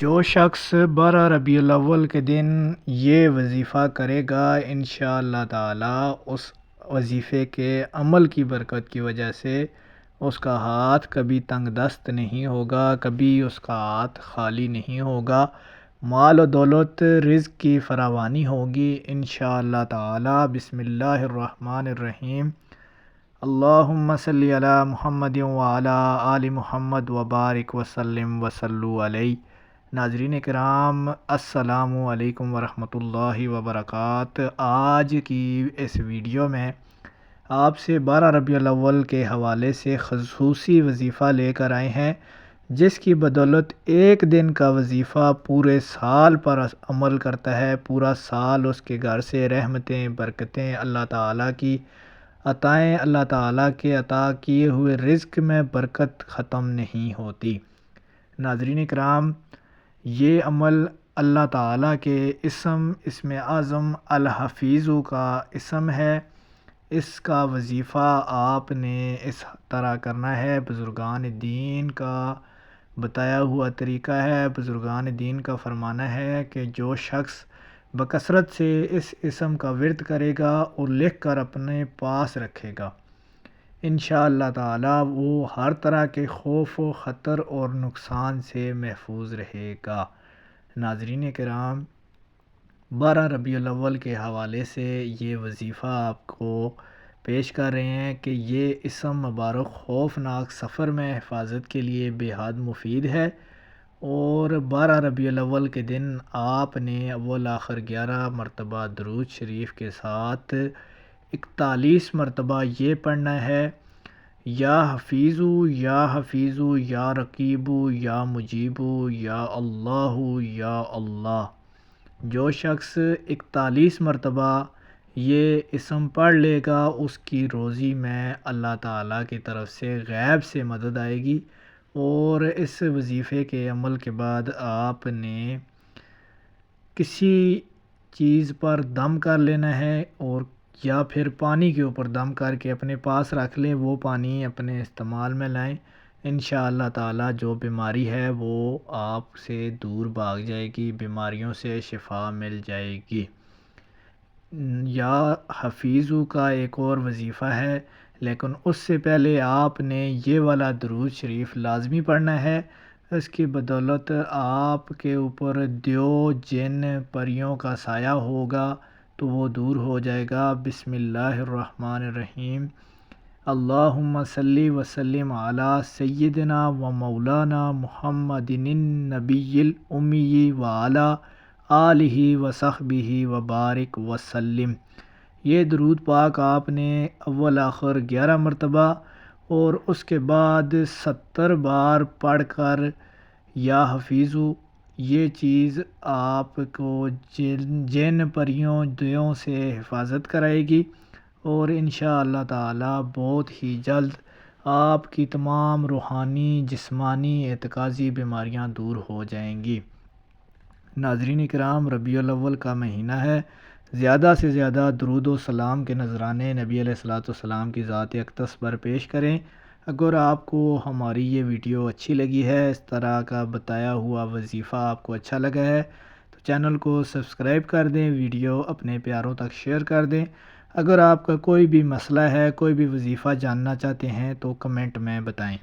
جو شخص 12 ربیع الاول کے دن یہ وظیفہ کرے گا انشاءاللہ تعالی اس وظیفے کے عمل کی برکت کی وجہ سے اس کا ہاتھ کبھی تنگ دست نہیں ہوگا، کبھی اس کا ہاتھ خالی نہیں ہوگا، مال و دولت رزق کی فراوانی ہوگی انشاءاللہ تعالی۔ بسم اللہ الرحمن الرحیم۔ اللہم صلی علی محمد وعلی آل محمد وبارک وسلم وصلوا علیہ۔ ناظرین کرام، السلام علیکم ورحمۃ اللہ وبرکاتہ۔ آج کی اس ویڈیو میں آپ سے 12 ربیع الاول کے حوالے سے خصوصی وظیفہ لے کر آئے ہیں، جس کی بدولت ایک دن کا وظیفہ پورے سال پر عمل کرتا ہے۔ پورا سال اس کے گھر سے رحمتیں، برکتیں، اللہ تعالیٰ کی عطائیں، اللہ تعالیٰ کے عطا کیے ہوئے رزق میں برکت ختم نہیں ہوتی۔ ناظرین کرام، یہ عمل اللہ تعالیٰ کے اسم اعظم الحفیظ کا اسم ہے۔ اس کا وظیفہ آپ نے اس طرح کرنا ہے، بزرگان دین کا بتایا ہوا طریقہ ہے۔ بزرگان دین کا فرمانا ہے کہ جو شخص بکثرت سے اس اسم کا ورد کرے گا اور لکھ کر اپنے پاس رکھے گا، انشاءاللہ تعالی وہ ہر طرح کے خوف و خطر اور نقصان سے محفوظ رہے گا۔ ناظرین کرام، 12 ربیع الاول کے حوالے سے یہ وظیفہ آپ کو پیش کر رہے ہیں کہ یہ اسم مبارک خوفناک سفر میں حفاظت کے لیے بے حد مفید ہے، اور 12 ربیع الاول کے دن آپ نے اول آخر 11 مرتبہ درود شریف کے ساتھ 41 مرتبہ یہ پڑھنا ہے: یا حفیظو یا حفیظو یا رقیبو یا مجیبو یا اللہ۔ جو شخص 41 مرتبہ یہ اسم پڑھ لے گا، اس کی روزی میں اللہ تعالیٰ کی طرف سے غیب سے مدد آئے گی۔ اور اس وظیفے کے عمل کے بعد آپ نے کسی چیز پر دم کر لینا ہے، اور یا پھر پانی کے اوپر دم کر کے اپنے پاس رکھ لیں، وہ پانی اپنے استعمال میں لائیں۔ انشاءاللہ تعالی جو بیماری ہے وہ آپ سے دور بھاگ جائے گی، بیماریوں سے شفا مل جائے گی۔ یا حفیظو کا ایک اور وظیفہ ہے، لیکن اس سے پہلے آپ نے یہ والا درود شریف لازمی پڑھنا ہے۔ اس کی بدولت آپ کے اوپر دیو، جن، پریوں کا سایہ ہوگا تو وہ دور ہو جائے گا۔ بسم اللہ الرحمن الرحیم۔ اللہم صلی وسلم علی سیدنا و مولانا محمد النبی الامی وعلی آلہ وصحبہ وبارک وسلم۔ یہ درود پاک آپ نے اول آخر 11 مرتبہ اور اس کے بعد 70 بار پڑھ کر یا حفیظو، یہ چیز آپ کو جن پریوں دیوں سے حفاظت کرائے گی، اور انشاءاللہ تعالی بہت ہی جلد آپ کی تمام روحانی، جسمانی، اعتقادی بیماریاں دور ہو جائیں گی۔ ناظرین کرام، ربیع الاول کا مہینہ ہے، زیادہ سے زیادہ درود و سلام کے نذرانے نبی علیہ الصلوۃ والسلام کی ذات اقدس پر پیش کریں۔ اگر آپ کو ہماری یہ ویڈیو اچھی لگی ہے، اس طرح کا بتایا ہوا وظیفہ آپ کو اچھا لگا ہے، تو چینل کو سبسکرائب کر دیں، ویڈیو اپنے پیاروں تک شیئر کر دیں۔ اگر آپ کا کوئی بھی مسئلہ ہے، کوئی بھی وظیفہ جاننا چاہتے ہیں تو کمنٹ میں بتائیں۔